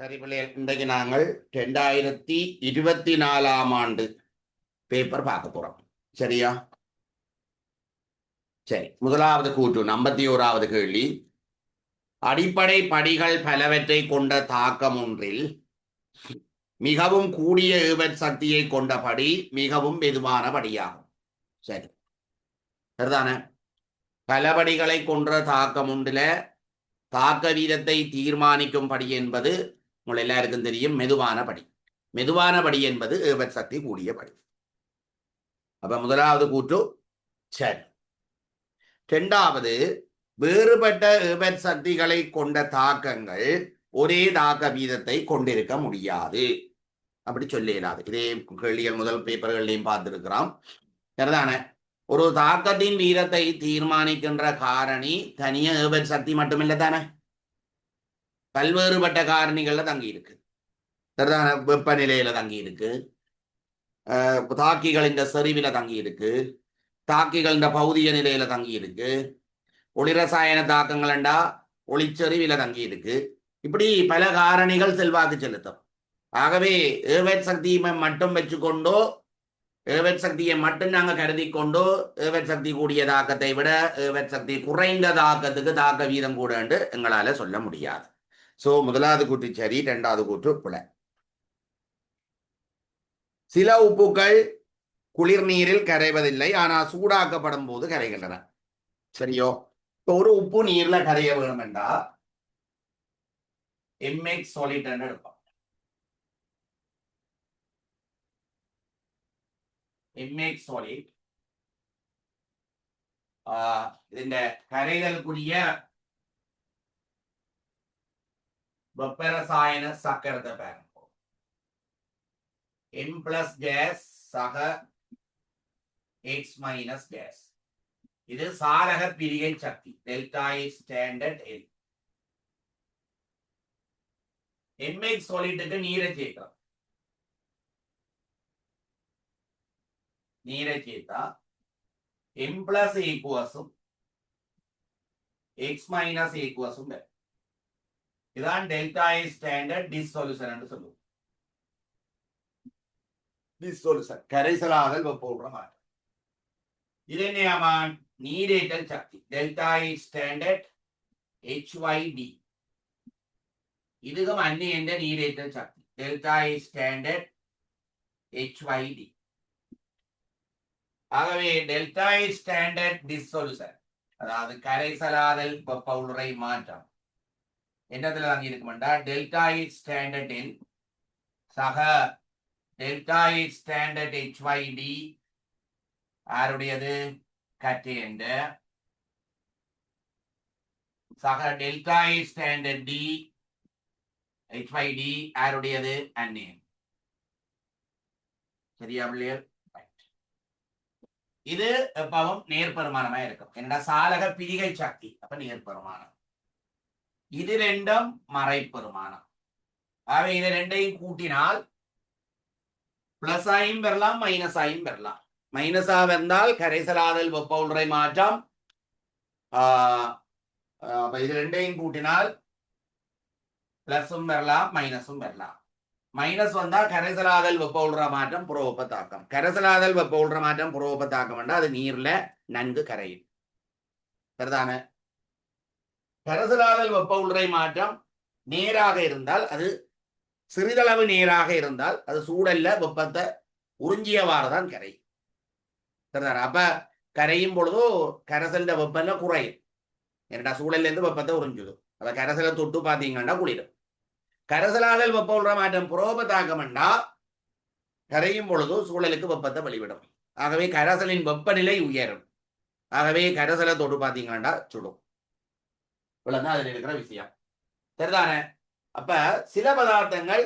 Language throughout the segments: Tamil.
சரி பிள்ளைகள், இன்றைக்கு நாங்கள் 2024ஆம் ஆண்டு பேப்பர் பார்க்க போறோம். சரியா? சரி, முதலாவது கூற்று 51வது கேள்வி. அடிப்படை படிகள் பலவற்றை கொண்ட தாக்கம் ஒன்றில் மிகவும் கூடிய ஏவற் சக்தியை கொண்ட படி மிகவும் மெதுவான படியாகும். சரி, சரிதானே? பலபடிகளை கொன்ற தாக்கம் ஒன்றில தாக்க வீதத்தை தீர்மானிக்கும் படி என்பது உங்கள் எல்லாருக்கும் தெரியும், மெதுவான படி. மெதுவான படி என்பது ஏவற் சக்தி கூடிய படி. அப்ப முதலாவது கூற்று சரி. இரண்டாவது, வேறுபட்ட ஏவற் சக்திகளை கொண்ட தாக்கங்கள் ஒரே தாக்க வீதத்தை கொண்டிருக்க முடியாது. அப்படி சொல்ல இயலாது. இதே கேள்விகள் முதல் பேப்பர்களையும் பார்த்திருக்கிறோம். சரிதானே? ஒரு தாக்கத்தின் வீதத்தை தீர்மானிக்கின்ற காரணி தனிய ஏவற் சக்தி மட்டுமில்லை தானே, பல்வேறுபட்ட காரணிகள்ல தங்கி இருக்கு. சரிதான? வெப்பநிலையில தங்கி இருக்கு, தாக்கிகளின் செறிவில தங்கி இருக்கு, தாக்கிகளின் பௌதிக நிலையில தங்கி இருக்கு, ஒளிரசாயன தாக்கங்கள்ண்டா ஒளிச்செறிவில தங்கி இருக்கு. இப்படி பல காரணிகள் செல்வாக்கு செலுத்தும். ஆகவே ஏவற் சக்தியை மட்டும் வச்சுக்கொண்டோ, ஏவற் சக்தியை மட்டும் நாங்கள் கருதி கொண்டோ ஏவற் சக்தி கூடிய தாக்கத்தை விட ஏவற் சக்தி குறைந்த தாக்கத்துக்கு தாக்க வீதம் கூட என்று எங்களால சொல்ல முடியாது. சோ முதலாவது கூற்று சரி, இரண்டாவது கூற்று பிழை. சில உப்புக்கள் குளிர் நீரில் கரைவதில்லை, ஆனால் சூடாக்கப்படும் போது கரைகின்றன. சரியோ? இப்போ ஒரு உப்பு நீர்ல கரைய வேணும் என்றா MX solid எடுப்போம். MX solid இந்த கரைதலுக்குரிய வெப்பரசாயன சக்கரத்தை பாருங்க. M பிளஸ் கேஸ் சக X மைனஸ் கேஸ். இது சாரக பிரிகை சக்தி delta X standard L. MX solidக்கு நீரை சேர்க்கிறோம். நீரை சேர்த்தா M பிளஸ் ஈக்குவஸும் X மைனஸ் ஈக்குவஸும். இதான் டெல்டா X ஸ்டாண்டர்ட் டிஸ்சொல்யூஷன் என்று சொல்லுவோம். டிஸ்சொல்யூஷன் கரைசலாதல் வெப்ப மாற்றம். இது என்ன? நீரேற்றல் சக்தி டெல்டா X ஸ்டாண்டர்ட் HYD. இதுக்கும் அந்நிய என்ற நீரேற்றல் சக்தி டெல்டா X ஸ்டாண்டர்ட் HYD. ஆகவே டெல்டா X ஸ்டாண்டர்ட் டிஸ்சொல்யூஷன், அதாவது கரைசலாதல் வெப்ப உறை மாற்றம் என்னதுல வாங்கி இருக்குமெண்டா டெல்டா X ஸ்டாண்டர்ட் இன் சக டெல்டா X ஸ்டாண்டர்ட் HYD யாருடையது? கற்றேண்ட சக delta X standard D HYD யாருடையது? அந்நியன். சரியா பிள்ளையர்? இது எப்பவும் நேர்பெருமானமா இருக்கும். என்னடா சாலக பிரிகை சக்தி, அப்ப நேர்பெருமானம். இது ரெண்டும் மறைப்பெருமானம். ஆக இது ரெண்டையும் கூட்டினால் பிளஸ் ஆயும் பெறலாம், மைனஸ் ஆயும் பெறலாம். மைனஸா வந்தால் கரைசலாதல் வெப்ப உறை மாற்றம். இது ரெண்டையும் கூட்டினால் பிளஸும் பெறலாம், மைனஸும் பெறலாம். மைனஸ் வந்தா கரைசலாதல் வெப்ப உறை மாற்றம் புறவெப்ப தாக்கம். கரைசலாதல் வெப்ப உறை மாற்றம் புறவெப்ப தாக்கம் என்றால் அது நீர்ல நன்கு கரையும். சரிதானே? கரைசலாதல் வெப்ப உறை மாற்றம் நேராக இருந்தால், அது சிறிதளவு நேராக இருந்தால் அது சூழல்ல வெப்பத்தை உறிஞ்சியவாறுதான் கரையும். சரிதானே? அப்ப கரையும் பொழுதோ கரைசல் வெப்பம் குறையும். என்னடா சூழல்ல இருந்து வெப்பத்தை உறிஞ்சுது. அப்ப கரைசலை தொட்டு பார்த்தீங்கன்னா குளிரும். கரைசலாதல் வெப்ப உறை மாற்றம் புறவெப்ப தாக்கம் என்றா கரையும் பொழுது சூழலுக்கு வெப்பத்தை வெளிவிடும். ஆகவே கரைசலின் வெப்பநிலை உயரும். ஆகவே கரைசலை தொட்டு பார்த்தீங்கன்னா சுடும். இவ்வளவுதான் அதில் இருக்கிற விஷயம். சரிதானே? அப்ப சில பதார்த்தங்கள்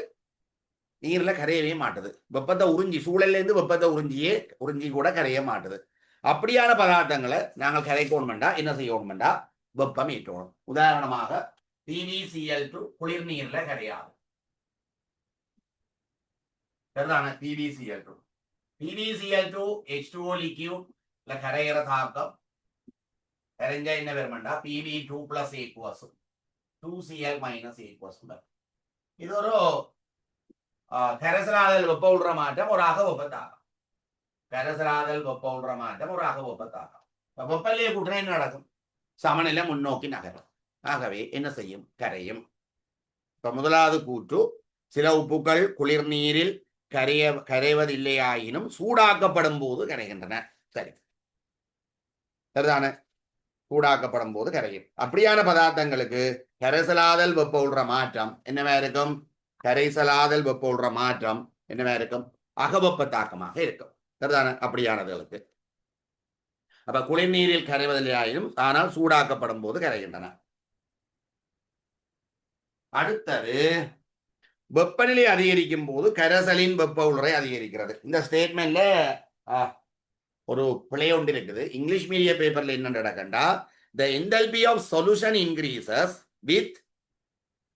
நீர்ல கரையவே மாட்டுது. வெப்பத்தை உறிஞ்சி சூழல்ல இருந்து வெப்பத்தை உறிஞ்சி கூட கரைய மாட்டுது. அப்படியான பதார்த்தங்களை நாங்கள் கரைக்கணும்டா என்ன செய்யணும்டா? வெப்பம் ஏற்றணும். உதாரணமாக PbCl2 குளிர் நீர்ல கரையாது. சரிதானே? PbCl2 H2O லிக்யூட்ல கரையிற தாக்கம் கரைஞ்சா என்ன வரும்டா? Pb2 plus aqueous 2Cl minus aqueous. இது ஒரு கரைசலாதல் வெப்ப உள்ற மாற்றம் ஒரு அக வெப்பத்தாக்கம். கரைசலாதல் வெப்ப உள்ற மாற்றம் ஒரு அக வெப்பத்தாக்கம். வெப்பநிலையை கூட்டினா என்ன நடக்கும்? சமநிலை முன்னோக்கி நகரும். ஆகவே என்ன செய்யும்? கரையும். இப்ப முதலாவது கூற்று, சில உப்புக்கள் குளிர் நீரில் கரைவதில்லையாயினும் சூடாக்கப்படும் போது கரைகின்றன. சரி, சரிதானே? சூடாக்கப்படும் போது கரையும். அப்படியான பதார்த்தங்களுக்கு கரைசலாதல் வெப்ப உள்ற மாற்றம் என்னவா இருக்கும்? கரைசலாதல் வெப்ப உள்ற மாற்றம் என்னவா இருக்கும்? அகவெப்ப தாக்கமாக இருக்கும். சரிதானே? அப்படியானதுகளுக்கு அப்ப குளிர் நீரில் கரைவதில்லையாயினும் ஆனால் சூடாக்கப்படும் போது கரைகின்றன. அடுத்தது, வெப்பநிலை அதிகரிக்கும் போது கரைசலின் வெப்ப உள்றை அதிகரிக்கிறது. இந்த ஸ்டேட்மெண்ட்ல ஒரு பிழை ஒன்று இருக்குது. இங்கிலீஷ் மீடிய பேப்பர்ல என்ன நடக்கண்டா, the enthalpy of solution increases with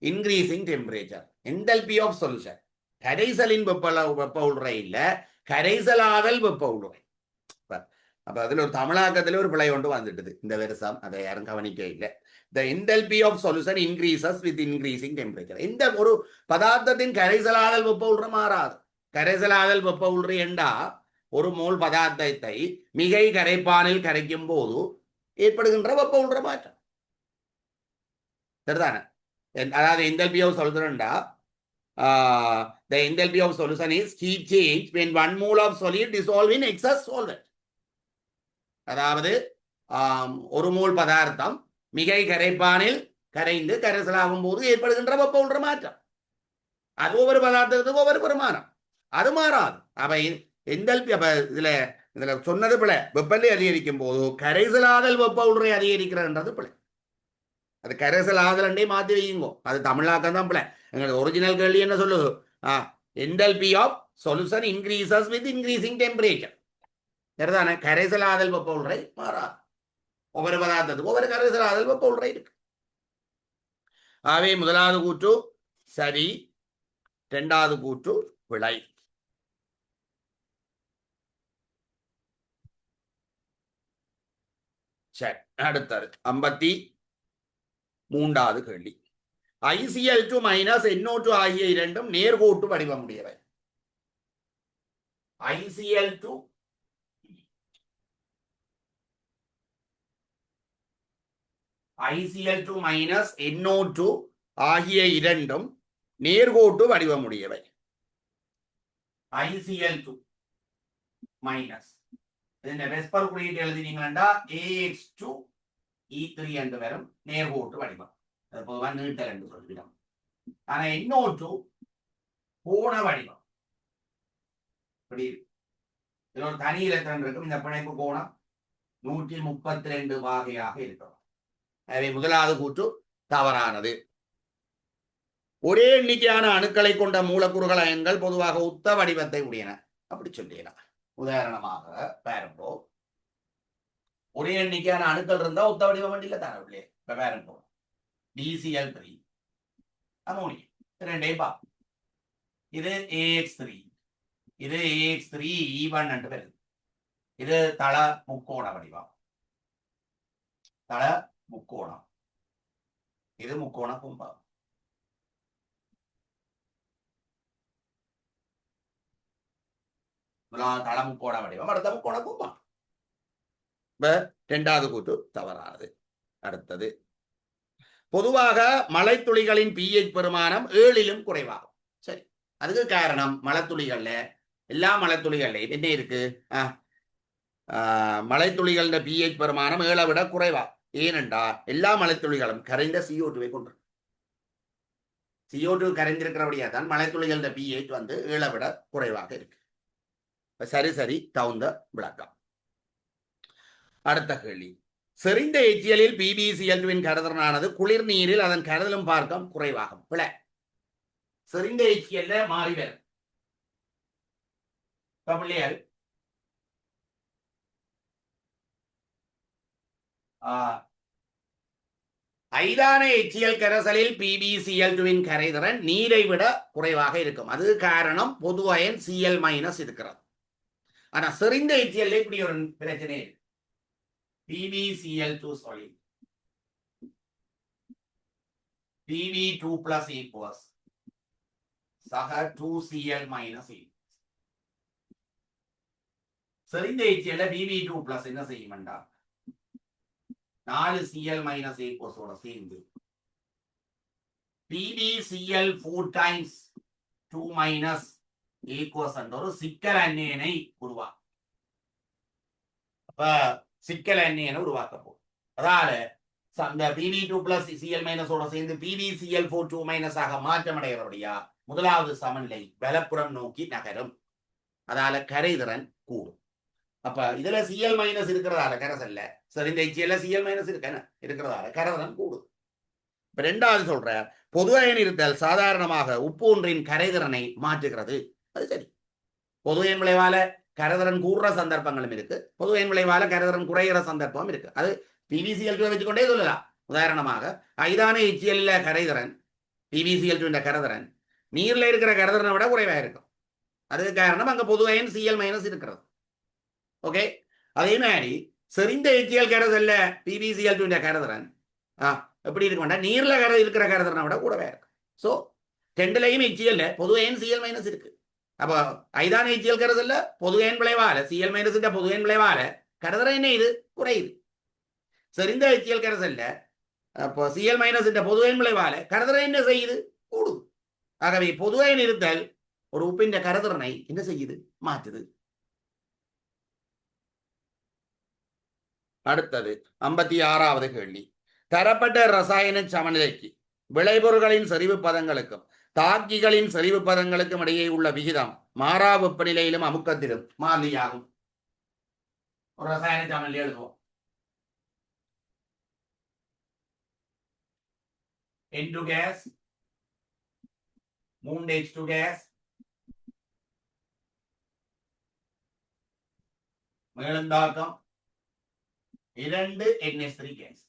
increasing temperature. enthalpy of solution கரைசலின் வெப்ப உள்றை இல்ல, கரைசலாதல் வெப்ப உள்றை. அப்ப அதுல ஒரு தமிழாக்கத்துல ஒரு பிழை ஒன்று வந்துட்டுது இந்த வருஷம். அதை யாரும் கவனிக்க இல்லை. the enthalpy of solution increases with increasing temperature. இந்த ஒரு பதார்த்தத்தின் கரைசலாதல் வெப்ப உள்றை மாறாது. கரைசலாதல் வெப்ப உள்றை என்றா ஒரு மோல் பதார்த்தத்தை மிகை கரைப்பானில் கரைக்கும் போது ஏற்படுகின்ற வெப்ப உள்ற மாற்றம். சரிதானே? அதாவது enthalpy of solution the enthalpy of solution is heat change when 1 mole of solid dissolve in excess solvent. அதாவது ஒரு மோல் பதார்த்தம் மிகை கரைப்பானில் கரைந்து கரைசலாகும் போது ஏற்படுகின்ற வெப்ப உள்ற மாற்றம். அது ஒவ்வொரு பதார்த்தத்துக்கும் ஒவ்வொரு பெருமானம், அது மாறாது. அவை எந்தல்பி அப்ப இதுல சொன்னது பிள்ளை. வெப்பநிலை அதிகரிக்கும் போது கரைசலாதல் வெப்ப உள்றை அதிகரிக்கிறன்றது பிள்ளை. அது கரைசலாதல் மாத்தி வையுங்கோ. அது தமிழாக்கம் தான் பிள்ளை. எங்களுக்கு ஒரிஜினல் கேள்வி என்ன சொல்லுது? enthalpy of solution increases with increasing temperature. சரிதானே? கரைசலாதல் வெப்ப உள்றை மாறாது. ஒவ்வொரு பதார்த்தத்துக்கும் ஒவ்வொரு கரைசலாதல் வெப்ப உள்றை இருக்கு. ஆகவே முதலாவது கூற்று சரி, இரண்டாவது கூற்று பிழை. சரி, அடுத்தது 53வது கேள்வி. ICl2 மைனஸ் NO2 ஆகிய இரண்டும் நேர்கோட்டு வடிவம் உடையவை. ICl2 மைனஸ் NO2 ஆகிய இரண்டும் நேர்கோட்டு வடிவம் உடையவை. ICl2 மைனஸ் இந்த வெஸ்பர் குறியீட்டு எழுதினீங்கன்னா AX2E3 என்று வரும். நேர்கோட்டு வடிவம். பொதுவாக நீட்டல் என்று சொல்லிடும். ஆனா NO2 கோண வடிவம். இதுல ஒரு தனி இலக்கணம் இருக்கும். இந்த பிணைப்பு கோணம் 132 வகையாக இருக்கும். எனவே முதலாவது கூற்று தவறானது. ஒரே எண்ணிக்கையான அணுக்களை கொண்ட மூலக்கூறுகள் அயன்கள் பொதுவாக ஒத்த வடிவத்தை உடையன. அப்படி சொல்லிடலாம். உதாரணமாக பாருங்கோ, ஒரே எண்ணிக்கையான அணுக்கள் இருந்தா ஒத்த வடிவம் இல்ல தானே. இப்ப பாருங்கோ, DCl3 அமோனியம் ரெண்டையும் பார்ப்போம். இது AX3, இது AX3E1 என்று வருது. இது தள முக்கோண வடிவம். தள முக்கோணம். இது முக்கோண கும்பம். தள முக்கோண வடிவம், அடுத்த முக்கோண கும்பம். இரண்டாவது கூற்று தவறானது. அடுத்தது, பொதுவாக மழைத்துளிகளின் pH பெருமானம் 7லும் குறைவாகும். சரி, அதுக்கு காரணம் மழைத்துளிகள்ல எல்லா மழைத்துளிகள்லையும் என்ன இருக்கு? மழைத்துளிகள pH பெருமானம் 7 விட குறைவா. ஏனென்றால் எல்லா மழைத்துளிகளும் கரைந்த CO2 கொண்டு CO2 கரைந்திருக்கிறபடியா தான் மழைத்துளிகள pH 7 விட குறைவாக இருக்கு. சரி தகுந்த விளக்கம். அடுத்த கேள்வி, செறிந்த எச்சியலில் PbCl2 கரைதிறனானது குளிர் நீரில் அதன் கரைதலும் பார்க்கம் குறைவாகும். பிழை. செறிந்த எச்சியல்ல மாறி வரும். பிள்ளைகள் ஐதான எச்சியல் கரைசலில் PbCl2 கரைதிறன் நீரை விட குறைவாக இருக்கும். அது காரணம் பொது அயன் Cl- இருக்கிறது. ஆனா செறிந்த எச்சியல் இப்படி ஒரு பிரச்சனை இருக்கு. PbCl2 solid, Pb2 plus equals சக 2Cl மைனஸ் A. சரி, இந்த HCl Pb2 பிளஸ் என்ன செய்யும்டா 4Cl மைனஸ் A கோசோட சேர்ந்து PbCl 4 டைம்ஸ் 2 மைனஸ் A கோஸ் என்ற ஒரு சிக்கல் அந்நியனை உருவாக்கும். அப்ப சிக்கல் அந்நியனை உருவாக்க போகும். அதால அந்த Pb2 பிளஸ் Cl மைனஸ் ஓட சேர்ந்து PbCl4 2 மைனஸ் ஆக மாற்றம் அடைகிறபடியா முதலாவது சமநிலை வலப்புறம் நோக்கி நகரும். அதால கரைதிறன் கூடும். அப்ப இதுல Cl மைனஸ் இருக்கிறதால கரைசல்ல சரி இந்த HCl Cl மைனஸ் இருக்கிறதால கரைதிறன் கூடும். இப்ப ரெண்டாவது சொல்ற பொது அயன் இருத்தல் சாதாரணமாக உப்பு ஒன்றின் கரைதிறனை மாற்றுகிறது. அது சரி, பொது அயன் விளைவால கரைதிறன் கூடுற சந்தர்ப்பங்களும் இருக்கு, பொது அயன் விளைவால கரைதிறன் குறைகிற சந்தர்ப்பம் இருக்கு. அது PbCl2 வச்சுக்கொண்டே சொல்லலாம். உதாரணமாக ஐதான HCl கரைதிறன் PbCl2 கரைதிறன் நீர்ல இருக்கிற கரைதிறனை விட குறைவா இருக்கும். அதுக்கு காரணம் அங்க பொது அயன் Cl மைனஸ் இருக்கிறது. ஓகே, அதே மாதிரி செறிந்த HCl கரைசல்ல PbCl2 கரைதிறன் எப்படி இருக்க நீர்ல இருக்கிற கரைதிறனை விட கூடவே இருக்கு. ஸோ ரெண்டுலையும் HCl பொது அயன் Cl மைனஸ் இருக்கு. அப்போ ஐதான HCl கரைசல்ல பொது அயன் விளைவால Cl மைனஸ் பொது அயன் விளைவால கரைதிறன் என்ன இது குறையுது. செறிந்த HCl கரைசல்ல அப்போ Cl மைனஸ் பொது அயன் விளைவால கரைதிறன் என்ன செய்யுது கூடுது. ஆகவே பொது அயன் இருத்தல் ஒரு உப்பின் கரைதிறனை என்ன செய்யுது மாற்றுது. அடுத்தது 56வது கேள்வி. தரப்பட்ட ரசாயன சமநிலைக்கு விளைபொருள்களின் செறிவு பதங்களுக்கும் தாக்கிகளின் செறிவு பதங்களுக்கும் இடையே உள்ள விகிதம் மாறா வெப்பநிலையிலும் அமுக்கத்திலும் மாறிலியாகும். ஒரு ரசாயன சமநிலை எழுதுவோம். N2 கேஸ் 3H2 கேஸ் மேலந்தாக்கம் 2 NH3 கேஸ்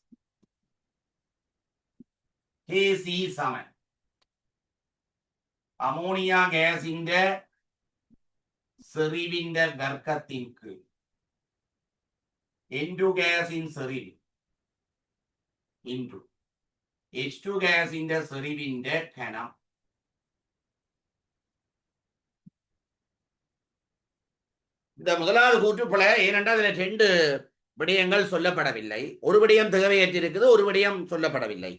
Kc சமன் அமோனியா கேஸின் செறிவின் வர்க்கத்தின் கீழ் N2 கேஸின் செறிவு இன்று H2 கேஸின் செறிவின் கணம் இந்த முதலாவது கூற்றுப்பல ஏனென்றால் இதுல 2 விடயங்கள் சொல்லப்படவில்லை. ஒரு விடயம் தேவையற்றிருக்குது, ஒரு விடயம் சொல்லப்படவில்லை.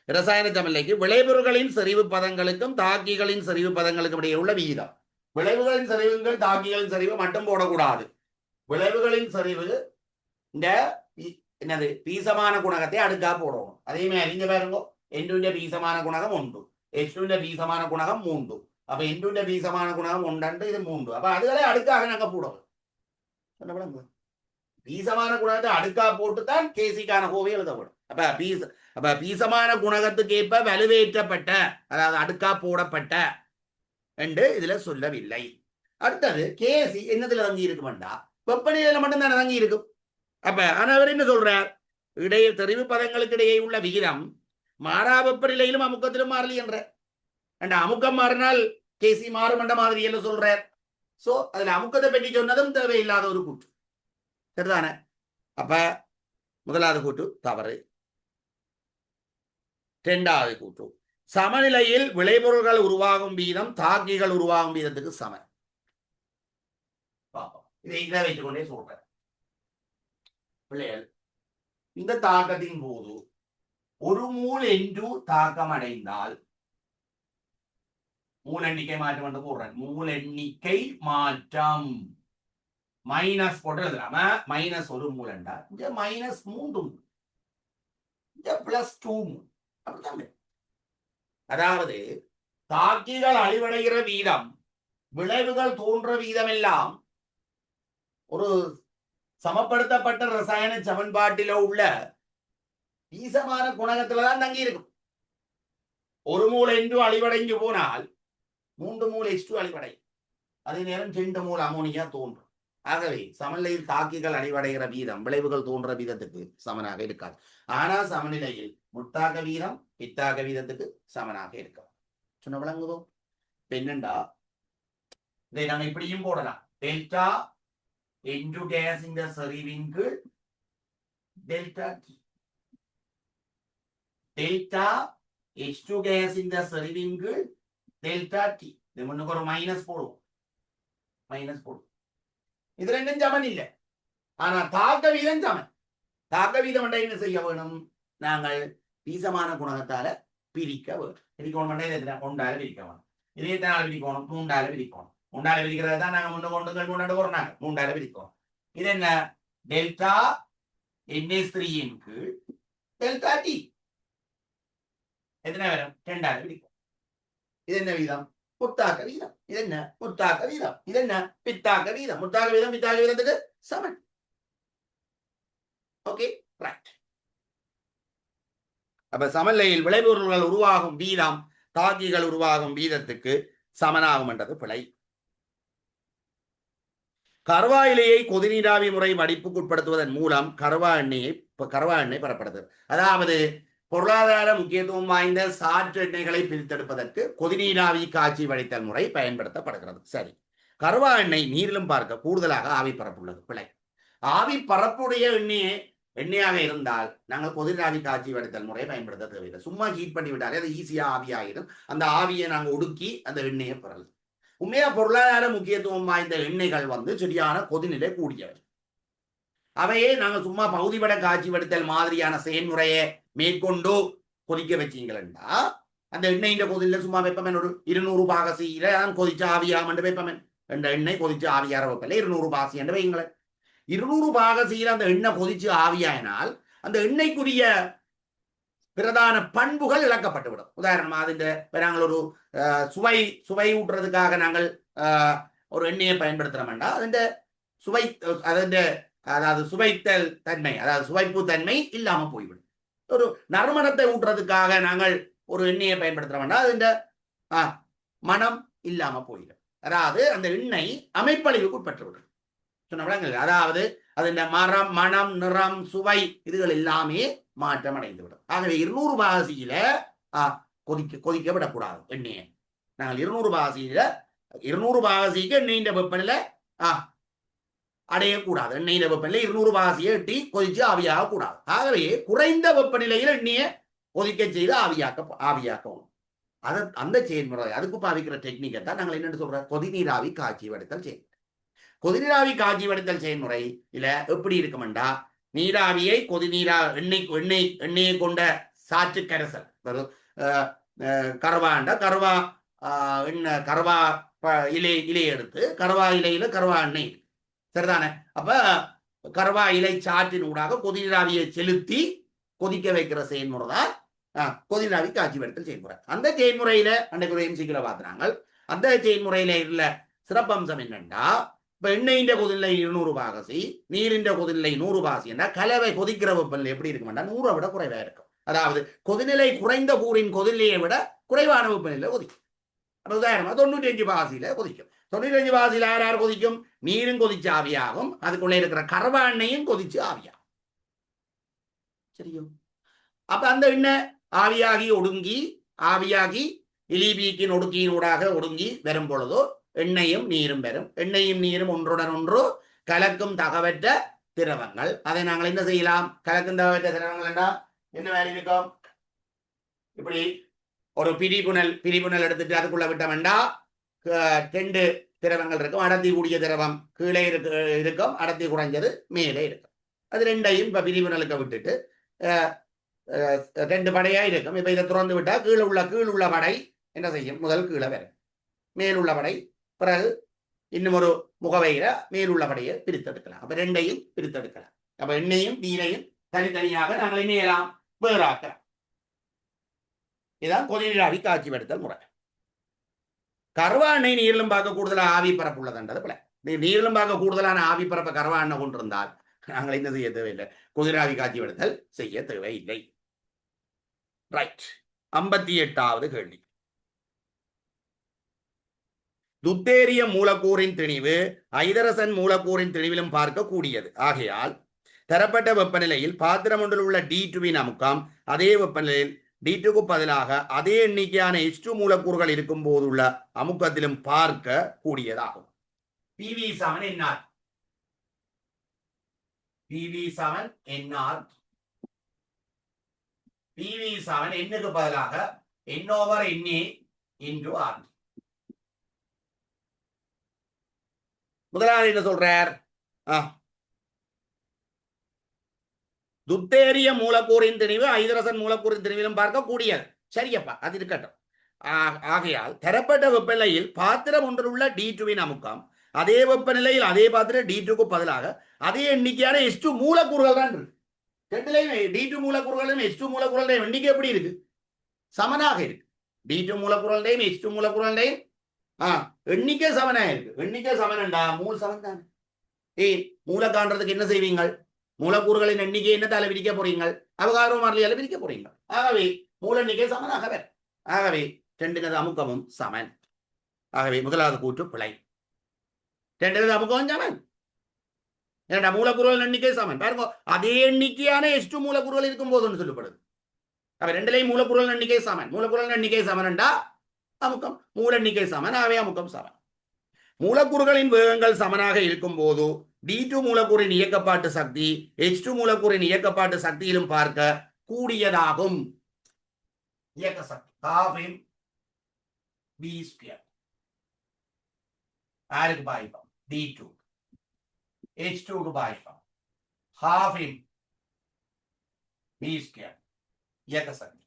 ரசாயன சமநிலைக்கு விளைபொருள்களின் செறிவு பதங்களுக்கும் தாக்கிகளின் செறிவு பதங்களுக்கும் இடையே உள்ள விகிதம். விளைவுகளின் செறிவுகள் தாக்கிகளின் செறிவு மட்டும் போடக்கூடாது. விளைவுகளின் செறிவு இந்த என்னது பீசமான குணகத்தை அடுக்கா போடணும். அதே மாதிரி இங்க பாருங்க N2 பீசமான குணகம் 1, H2 பீசமான குணகம் 3. அப்ப N2 பீசமான குணகம் 1 இது 3. அப்ப அதுகளை அடுக்காக நாங்க போடணும். பீசமான குணகத்தை அடுக்கா போட்டுத்தான் கேசிக்கான கோவை எழுதப்படும். அப்ப பீசமான குணகத்துக்கு ஏற்ப வலுவேற்றப்பட்ட அதாவது அடுக்கா போடப்பட்ட என்று இதுல சொல்லவில்லை. அடுத்தது கேசி என்னதுல தங்கி இருக்குமெண்டா வெப்பநிலையில மட்டும்தான் தங்கி இருக்கும். அப்ப ஆனா அவர் என்ன சொல்றார், இடையே தெரிவு பதங்களுக்கு இடையே உள்ள விகிதம் மாறா வெப்பநிலையிலும் அமுக்கத்திலும் மாறலி என்ற அமுக்கம் மாறினால் கேசி மாறும் என்ற மாதிரி என்ன சொல்றார். சோ அதுல அமுக்கத்தை பற்றி சொன்னதும் தேவையில்லாத ஒரு கூற்று. சரிதானே? அப்ப முதலாவது கூற்று தவறு. இரண்டாவது கூற்று சமநிலையில் விளைபொருள்கள் உருவாகும் வீதம் தாக்கிகள் உருவாகும் வீதத்துக்கு சமம். இதை வைத்துக் கொண்டே சொல்றேன் பிள்ளைகள். இந்த தாக்கத்தின் போது ஒரு மூல் N2 தாக்கம் அடைந்தால் மூல் எண்ணிக்கை மாற்றம் என்று போடுறேன். மூல் எண்ணிக்கை மாற்றம் மைனஸ் போட்டு எழுதுறாம மைனஸ் ஒரு மூல் என்றால் இங்க மைனஸ் 3 இங்க பிளஸ் 2 அப்படிதான். அதாவது தாக்கிகள் அழிவடைகிற வீதம் விளைவுகள் தோன்ற வீதம் எல்லாம் ஒரு சமப்படுத்தப்பட்ட ரசாயன சமன்பாட்டில உள்ள பீசமான குணகத்துலதான் தங்கி இருக்கும். ஒரு மூல் N2 அழிவடைஞ்சு போனால் 3 மூல் H2 அழிவடையும். அதே நேரம் 2 மூல் அமோனியா தோன்றும். ஆகவே சமநிலையில் தாக்கிகள் அழிவடைகிற வீதம் விளைவுகள் தோன்ற வீதத்துக்கு சமனாக இருக்காது. ஆனா சமநிலையில் முத்தாக்க வீதம் பித்தாக்க வீதத்துக்கு சமனாக இருக்காது. சொன்ன விளங்குதோ? என்னண்டா இதை நாங்க இப்படியும் போடலாம். டெல்டா N2 கேஸின் செறிவின் கீழ் டெல்டா T, டெல்டா H2 கேஸின் செறிவின் கீழ் டெல்டா T. இது முன்னுக்கு ஒரு மைனஸ் போடுவோம். இது ரெண்டும் சமன் இல்லை. ஆனா தாக்க வீதம் சமன். தாக்க வீதம் என்ன செய்ய வேணும்? நாங்கள் வீசமான குணகத்தால பிரிக்க வேணும். பிரிக்கணும் ஒன்றால பிரிக்க வேணும். இது எத்தனால பிரிக்கணும்? 3ஆல பிரிக்கணும். 3ஆல பிரிக்கிறது தான் நாங்க முன்னாடி போறாங்க. 3ஆல பிரிக்கணும். இது என்ன? டெல்டா NH3 இன் கீழ் டெல்டா T. எத்தனை வரும்? 2ஆல பிரிக்கும். இது என்ன வீதம்? முத்தாக்க வீதம். இது என்ன? முத்தாக்க வீதம். இது என்ன? பித்தாக்க வீதம். முத்தாக்க வீதம் பித்தாக்க வீதத்துக்கு சமன். Okay, right. அப்ப சமநிலையில் விளைபொருள்கள் உருவாகும் வீதம் தாக்கிகள் உருவாகும் வீதத்துக்கு சமனாகும் என்றது பிழை. கருவா இலையை கொதிநீராவி முறை வடிப்புக்கு உட்படுத்துவதன் மூலம் கருவா எண்ணெய் பெறப்படுது. அதாவது பொருளாதார முக்கியத்துவம் வாய்ந்த சாற்று எண்ணெய்களை பிரித்தெடுப்பதற்கு கொதிநீராவி காய்ச்சி வடித்தல் முறை பயன்படுத்தப்படுகிறது. சரி, கருவா எண்ணெய் நீரிலும் பார்க்க கூடுதலாக ஆவி பரப்புள்ளது. பிழை. ஆவி பரப்புடைய எண்ணெயாக இருந்தால் நாங்கள் கொதிநீராவி காய்ச்சி வடித்தல் முறையை பயன்படுத்த தேவையில்லை. சும்மா ஹீட் பண்ணி விட்டாலே அது ஈஸியா ஆவியாகிடும். அந்த ஆவியை நாங்கள் ஒடுக்கி அந்த எண்ணெயை பெறலாம். உண்மையா பொருளாதார முக்கியத்துவம் வாய்ந்த எண்ணெய்கள் சரியான கொதிநிலை கூடியவை. அவையே நாங்க சும்மா பகுதிபட காட்சி வடித்தல் மாதிரியான செயல்முறையை மேற்கொண்டு கொதிக்க வச்சீங்களா அந்த எண்ணெயின் கொதில சும்மா வெப்பமன் ஒரு 200 பாகசியில கொதிச்சு ஆவியாம வெப்பமன் என்ற எண்ணெய் கொதிச்சு ஆவியார வைப்பல 200 பாசி என்று வைங்களேன். 200 பாகசியில அந்த எண்ணெய் கொதிச்சு ஆவியாயினால் அந்த எண்ணெய்க்குரிய பிரதான பண்புகள் இழக்கப்பட்டுவிடும். உதாரணமா அதுஇந்த நாங்கள் ஒரு சுவை ஊட்டுறதுக்காக நாங்கள் ஒரு எண்ணெயை பயன்படுத்துறோம்னா அதுന്റെ சுவை அதாவது சுவைத்தல் தன்மை அதாவது சுவைப்பு தன்மை இல்லாம போய்விடும். ஒரு நறுமணத்தை ஊட்டுறதுக்காக நாங்கள் ஒரு எண்ணெயை பயன்படுத்துறோம்னா அதுന്റെ மனம் இல்லாம போயிடும். அதாவது அந்த எண்ணெய் அமைப்பழிவுக்கு உட்பட்டுவிடும். அதாவது அதுന്റെ மனம் நிறம் சுவை இதுகள் எல்லாமே மாற்றம் அடைந்துவிடும். ஆகவே 200 பாசியில கொதிக்க விடக்கூடாது எண்ணெயை. நாங்கள் 200 பாசிக்கு எண்ணெயின் வெப்பநிலை அடையக்கூடாது. எண்ணெயின் வெப்பநிலை 200 பாசியை எட்டி கொதிச்சு ஆவியாக கூடாது. ஆகவே குறைந்த வெப்பநிலையில் எண்ணெயை கொதிக்க செய்து ஆவியாக்கவும் அந்த செயல்முறை அதுக்கு பாவிக்கிற டெக்னிக்கை தான் நாங்கள் என்னென்னு சொல்றோம்? கொதிநீராவி காய்ச்சி வடித்தல் செயல்முறை. கொதிநீராவி காய்ச்சி வடித்தல் செயல்முறை இல்ல எப்படி இருக்குமெண்டா நீராவியை எண்ணெயை கொண்ட சாற்று கரைசல் கருவா இலை எடுத்து கருவா இலையில கருவா எண்ணெய் சரிதானே. அப்ப கருவா இலை சாற்றின் ஊடாக கொதிநீராவியை செலுத்தி கொதிக்க வைக்கிற செயல்முறை தான் கொதிநீராவி காய்ச்சி வடித்தல் செயல்முறை. அந்த செயல்முறையில அன்றைக்கு எம்சிக்குள்ள பார்த்தாங்க. அந்த செயல்முறையில இல்ல சிறப்பம்சம் என்னன்னா இப்ப எண்ணெயின் கொதிநிலை 200 பாகசி நீரின் கொதிநிலை 100 பாசி என்ற கலவை கொதிக்கிற வெப்பநிலை எப்படி இருக்குமெண்டா 100 விட குறைவா இருக்கும். அதாவது கொதிநிலை குறைந்த கூறின் கொதிநிலையை விட குறைவான வெப்பநிலையில கொதிக்கும். உதாரணமா 95 பாசியில கொதிக்கும். 95 பாசியில யார் கொதிக்கும்? நீரும் கொதிச்சு ஆவியாகும். அதுக்குள்ள இருக்கிற கருவா எண்ணெயும் கொதிச்சு ஆவியாகும். சரியோ? அப்ப அந்த எண்ணெய் ஆவியாகி இலிபீக்கின் ஒடுக்கியினூடாக ஒடுங்கி வரும் பொழுதோ எண்ணெயும் நீரும் பெறும். எண்ணெயும் நீரும் ஒன்றுடன் ஒன்று கலக்கும் தகவற்ற திரவங்கள். அதை நாங்கள் என்ன செய்யலாம்? கலக்கும் தகவற்ற திரவங்கள் என்ன வேலை இருக்கும்? இப்படி ஒரு பிரிபுணல் எடுத்துட்டு அதுக்குள்ள விட்டோம்னா 2 திரவங்கள் இருக்கும். அடர்த்தி கூடிய திரவம் கீழே இருக்கும், அடர்த்தி குறைஞ்சது மேலே இருக்கும். அது ரெண்டையும் இப்ப பிரிபுணலுக்கு விட்டுட்டு 2 படையா இருக்கும். இப்ப இதை திறந்து விட்டா கீழ் உள்ள படை என்ன செய்யும்? முதல் கீழே வரும். மேலுள்ள படை பிறகு இன்னும் ஒரு முகவையில மேலுள்ள படையை பிரித்தெடுக்கலாம். அப்ப ரெண்டையும் பிரித்தெடுக்கலாம். அப்ப எண்ணெயும் நீரையும் தனித்தனியாக நாங்கள் எண்ணெயலாம் வேறாக்கலாம். இதான் கொதிநீராவி காய்ச்சி வடித்தல் முறை. கருவா எண்ணெய் நீரிலும் பார்க்க கூடுதலாக ஆவி பரப்புள்ளதுன்றது போல நீரிலும் பார்க்க கூடுதலான ஆவி பரப்ப கருவா எண்ணெய் கொண்டிருந்தால் நாங்கள் என்ன செய்ய தேவையில்லை? கொதிநீராவி காய்ச்சி வடித்தல் செய்ய தேவையில்லை. ரைட். 58வது கேள்வி. துத்தேரியம் மூலக்கூறின் திணிவு ஐதரசன் மூலக்கூறின் திணிவிலும் பார்க்க கூடியது. ஆகையால் தரப்பட்ட வெப்பநிலையில் பாத்திரம் ஒன்றில் உள்ள D2வின் அமுக்கம் அதே வெப்பநிலையில் D2க்கு பதிலாக அதே எண்ணிக்கையான H2 மூலக்கூறுகள் இருக்கும் போதுள்ள அமுக்கத்திலும் பார்க்க கூடியதாகும். PV7 NR PV7 Nக்கு பதிலாக N/Na into R. முதலாவது என்ன சொல்றார்? துத்தேரிய மூலக்கூறின் திணிவு ஐதரசன் மூலக்கூறின் திணிவிலும் பார்க்க கூடியது. சரியப்பா, அது இருக்கட்டும். ஆகையால் தரப்பட்ட வெப்பநிலையில் பாத்திரம் ஒன்றில் உள்ள D2வின் அமுக்கம் அதே வெப்பநிலையில் அதே பாத்திரம் D2க்கு பதிலாக அதே எண்ணிக்கையான H2 மூலக்கூறுகள் தான் இருக்கு. ரெண்டுலையும் D2 மூலக்கூறுகளும் H2 மூலக்கூறுகளையும் எண்ணிக்கை எப்படி இருக்கு? சமனாக இருக்கு. D2 மூலக்கூறுகளையும் H2 மூலக்கூறுகளையும் எண்ணிக்கை சமனாக இருக்கு. எண்ணிக்கை சமனண்டா மூல சமன் தானே. மூல காண்றதுக்கு என்ன செய்வீங்கள்? மூலக்கூறுகளின் எண்ணிக்கை என்னத்தால பிரிக்க போறீங்கள்? அவகாரோ மாறிலியால பிரிக்க போறீங்க. ஆகவே மூல எண்ணிக்கை சமனாக வேறு. ஆகவே ரெண்டினது அமுக்கமும் சமன். ஆகவே முதலாவது கூற்று பிழை. ரெண்டினது அமுக்கமும் சமன். ஏன்னா மூலக்கூறுகள் எண்ணிக்கை சமன். பாருங்க, அதே எண்ணிக்கையான H2 மூலக்கூறுகள் இருக்கும் போது ஒன்று சொல்லப்படுது. அப்ப ரெண்டுலையும் மூலக்கூறுகள் எண்ணிக்கை சமன். மூலக்கூறுகள் எண்ணிக்கை சமன்டா அமுக்கம் மூல எண்ணிக்கை சமன். ஆகவே அமுக்கம் சமன். மூலக்கூறுகளின் வேகங்கள் சமனாக இருக்கும் போது D2 மூலக்கூறின் இயக்கப்பாட்டு சக்தி H2 மூலக்கூறின் இயக்கப்பாட்டு சக்தியிலும் பார்க்க கூடியதாகும். இயக்க சக்தி half v². யாருக்கு பாய்ப்போம்? D2. H2க்கு பாய்ப்போம் half v². இயக்க சக்தி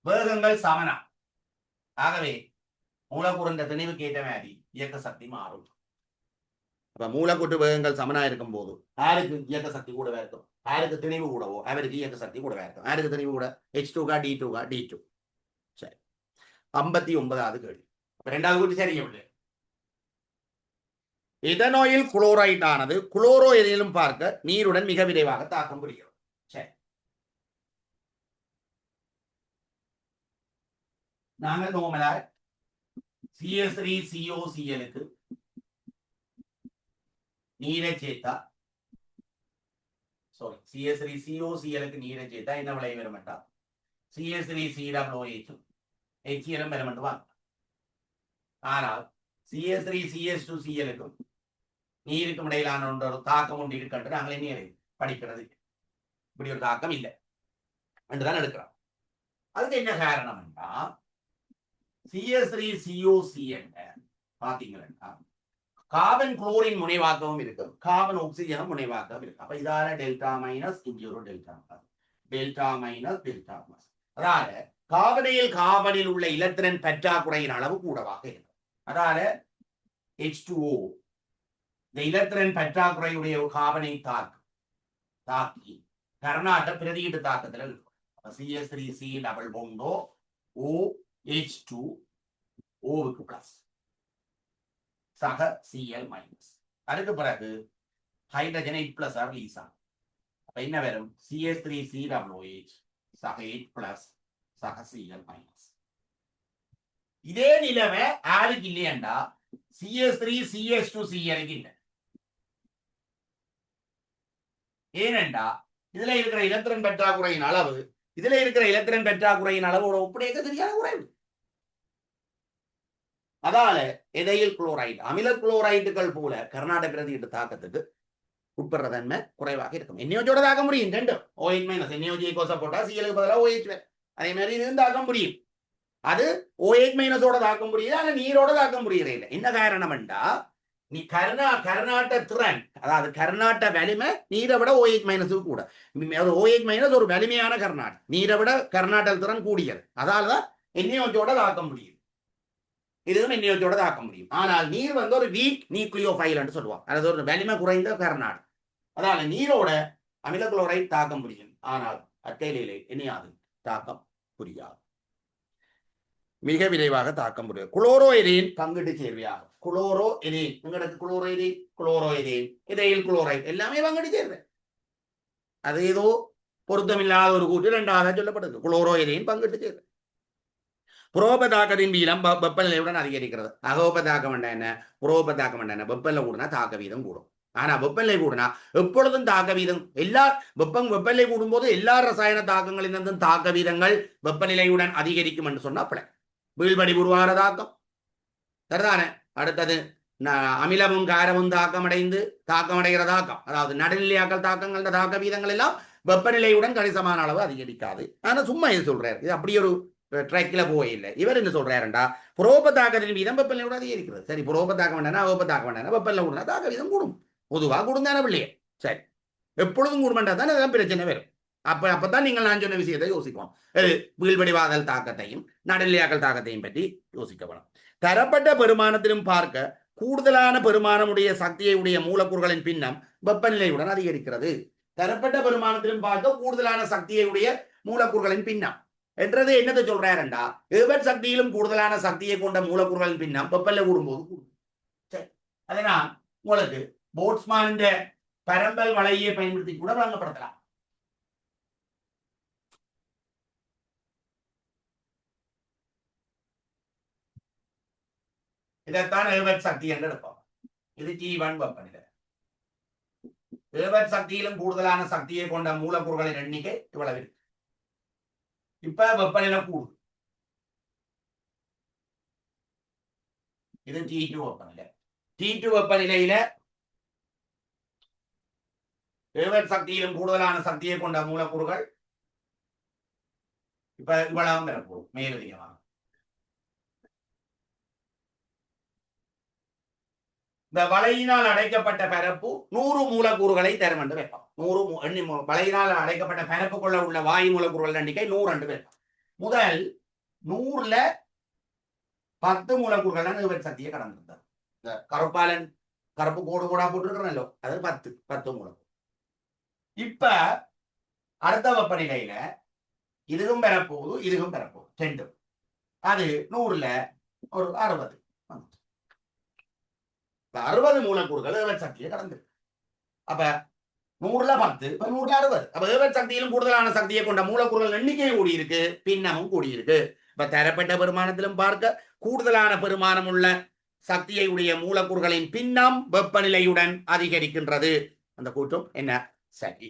வேகங்கள் சமனா. ஆகவே மூலக்கூறின் திணிவுக்கு ஏற்ற மாதிரி இயக்க சக்தி மாறும். அப்ப மூலக்கூற்று வேகங்கள் சமனா இருக்கும் போது யாருக்கு இயக்க சக்தி கூடவே இருக்கும்? யாருக்கு திணிவு கூடவோ அவருக்கு இயக்க சக்தி கூடவே இருக்கும். யாருக்கு திணிவு கூட? H2கா D2கா? D2. சரி, 59வது கேள்வி. இரண்டாவது கூட்டு சரியில்லை. இதனோயில் குளோரைட் ஆனது குளோரோ எதிலும் பார்க்க நீருடன் மிக விரைவாக தாக்கம் புரிகிறது. சரி, நாங்கள் நோமலா CH3COClக்கு நீரை சேர்த்தா CH3COClக்கு நீரை சேர்த்தா என்ன விளைவு வருமெண்டா CH3COOH HCl வருமென்று வாங்க. ஆனால் CH3CH2Clக்கும் நீருக்கும் இடையிலான ஒரு தாக்கம் ஒன்று இருக்கின்ற நாங்கள் என்ன படிக்கிறது? இப்படி ஒரு தாக்கம் இல்லை என்றுதான் எடுக்கிறோம். அதுக்கு என்ன காரணம் என்றா CH3COCl பாத்தீங்கன்னா கார்பன் குளோரின் முனைவாக்கவும் இருக்கு, கார்பன் ஆக்சிஜனும் முனைவாக்கவும் இருக்கு. அப்ப இதால டெல்டா மைனஸ் இங்கே ஒரு டெல்டா மைனஸ் டெல்டா பிளஸ். அதால கார்பனில் உள்ள இலத்திரன் பற்றாக்குறையின் அளவு கூடவாக இருக்கும். அதால H2O இந்த இலத்திரன் பற்றாக்குறையுடைய கார்பனை தாக்கி கர்நாட்ட பிரதியீட்டு தாக்கத்தில் இருக்கும். CH3C டபுள் பொண்டோ OH2Oவுக்கு பிளஸ் சக Cl மைனஸ். அதுக்கு பிறகு ஹைட்ரஜன் 8+ ரிலீஸ் ஆகும். அப்ப என்ன வரும்? CH3COOH சக 8+ சக Cl மைனஸ். இதே நிலைமை யாருக்கு இல்லையண்டா CH3CH2Clக்கு இல்லை. ஏனெண்டா இதுல இருக்கிற இலத்திரன் பற்றாக்குறையின் அளவு இதுல இருக்கிற இலத்திரன் பற்றாக்குறையின் அளவோட ஒப்படைக்க தெரியாத குறைவு. அதால எதையில் குளோரைடு அமில குளோரைடுகள் போல கர்நாடக பிரதியீட்டு தாக்கத்துக்கு உட்படுற தன்மை குறைவாக இருக்கும். NaOH தாக்க முடியும். ரெண்டும் OH மைனஸ் NaOH கோச போட்டா Clக்கு பதிலாக OH அதே மாதிரி இது தாக்க முடியும். அது OH மைனஸோட தாக்க முடியுது, ஆனா நீரோட தாக்க முடியறே இல்லை. என்ன காரணம் என்றா நீ கர்நாட்ட திறன், அதாவது கர்நாட்ட வலிமை நீரை விட OH மைனஸ் கூட. OH மைனஸ் ஒரு வலிமையான கர்நாட், நீரை விட கர்நாட்ட திறன் கூடியது. அதாலதான் NaOH தாக்க முடியும். இதுவும் NaOH தாக்க முடியும். ஆனால் நீர் ஒரு வீக் நியூக்ளியோஃபைல் என்று சொல்லுவாங்க. அதாவது ஒரு வலிமை குறைந்த கர்நாட். அதனால நீரோட அமில குளோரைடு தாக்க முடியும், ஆனால் அட்டையிலே என்னையாது தாக்கம் புரியாது, மிக விரைவாக தாக்க முடியும். குளோரோஎதேன் பங்கிட்டு சேர்வையாகும். குளோரோஎதேன் உங்களுக்கு குளோரோஎதேன் இதையில் குளோரைடு எல்லாமே பங்கிட்டு சேர்வை. அது ஏதோ பொருத்தமில்லாத ஒரு கூட்டு இரண்டாவது சொல்லப்படுது. குளோரோஎதேன் பங்கிட்டு சேர்வை. புரோபதாக்கத்தின் வீதம் வெப்பநிலையுடன் அதிகரிக்கிறது. அகோபதாக்கம் என்ன, புரோபதாக்கம் என்ன? வெப்பநிலை கூடனா தாக்க வீதம் கூடும். ஆனா வெப்பநிலை கூடனா எப்பொழுதும் தாக்க வீதம் வெப்பநிலை கூடும் போது எல்லா ரசாயன தாக்கங்களிலிருந்தும் தாக்க வீதங்கள் வெப்பநிலையுடன் அதிகரிக்கும் என்று சொன்னா பிழை. வீழ்படி உருவாகிற தாக்கம் சரிதானே. அடுத்தது அமிலமும் காரமும் தாக்கமடைகிற தாக்கம், அதாவது நடுநிலையாக்கல் தாக்கங்கள் தாக்க வீதங்கள் எல்லாம் வெப்பநிலையுடன் கணிசமான அளவு அதிகரிக்காது. ஆனா சும்மா இது சொல்றாரு, இது அப்படி ஒரு ட்ரெக்கில் போயில்லை. இவர் என்ன சொல்றாருண்டா, புரோப தாக்கத்தின் வீதம் வெப்பநிலை கூட அதிகரிக்கிறது. சரி, புரோப தாக்க வேண்டாம், வெப்ப தாக்க வேண்டாம், வெப்பநிலை கூட தாக்க வீதம் கூடும். பொதுவாக கூடும் தானே பிள்ளையே. சரி, எப்பொழுதும் கூடுமெண்டா தான் அதெல்லாம் பிரச்சனை வரும். அப்பதான் நீங்கள் நான் சொன்ன விஷயத்தை யோசிக்கணும். வீழ்வடிவாதல் தாக்கத்தையும் நடுநிலையாக்கல் தாக்கத்தையும் பற்றி யோசிக்கப்படும். தரப்பட்ட பெருமானத்திலும் பார்க்க கூடுதலான பெருமானமுடைய சக்தியை உடைய மூலக்கூறுகளின் பின்னம் வெப்பநிலையுடன் அதிகரிக்கிறது. தரப்பட்ட பெருமானத்திலும் பார்க்க கூடுதலான சக்தியை உடைய மூலக்கூறுகளின் பின்னம் என்றது என்னத்தை சொல்றாருண்டா, எவர் சக்தியிலும் கூடுதலான சக்தியை கொண்ட மூலக்கூறுகளின் பின்னம் வெப்பநிலை கூடும்போது கூடும். சரி, அதை நான் உங்களுக்கு போட்ஸ்மான் பரம்பல் வளையை பயன்படுத்தி கூட வழங்கப்படுத்தலாம். இதைத்தான் ஏவட் சக்தி என்று எடுப்போம். இது T1 வெப்பநிலை. ஏவட் சக்தியிலும் கூடுதலான சக்தியை கொண்ட மூலக்கூறுகளின் எண்ணிக்கை இவ்வளவு இருக்கு. இப்ப வெப்பநிலை கூடுது. இது T2 வெப்பநிலை. T2 வெப்பநிலையில ஏவட் சக்தியிலும் கூடுதலான சக்தியை கொண்ட மூலக்கூறுகள் இப்ப இவ்வளவு பெறப்போம் மேலதிகமாக. இந்த வலையினால் அடைக்கப்பட்ட பரப்பு 100 மூலக்கூறுகளை தரும் என்று வைப்போம். 100 வலையினால் அடைக்கப்பட்ட பரப்புக்குள்ள உள்ள வாயு மூலக்கூறுகள் எண்ணிக்கை 100 என்று வைப்போம். முதல் 100ல 10 மூலக்கூறுகள் தான் ஏவட் சக்தியை கடந்திருந்தது. இந்த கருப்பாலன் கருப்பு கோடு கூட போட்டுருக்கிறோம், அது 10 மூலக்கூறு. இப்ப அடுத்த வெப்பநிலையில இதுவும் பெறப்போகுது, இதுவும் பெறப்போகுது, ரெண்டும். அது 100ல ஒரு 60. 60 மூலக்கூறுகள் ஏவட் சக்தியை கடந்திருக்கு. அப்ப 100ல 10, 100ல 60. அப்ப ஏவட் சக்தியிலும் கூடுதலான சக்தியை கொண்ட மூலக்கூறுகள் எண்ணிக்கையும் கூடியிருக்கு, பின்னமும் கூடியிருக்கு. இப்ப தரப்பட்ட பெருமானத்திலும் பார்க்க கூடுதலான பெருமானம் உள்ள சக்தியை உடைய மூலக்கூறுகளின் பின்னம் வெப்பநிலையுடன் அதிகரிக்கின்றது. அந்த கூட்டம் என்ன? சரி,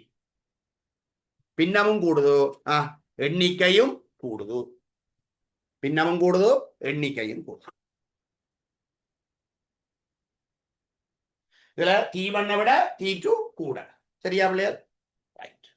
பின்னமும் கூடுதோ, எண்ணிக்கையும் கூடுது. பின்னமும் கூடுதோ, எண்ணிக்கையும் கூடுது. இதுல T1 விட T2 கூட. சரியா பிள்ளையா? ரைட்.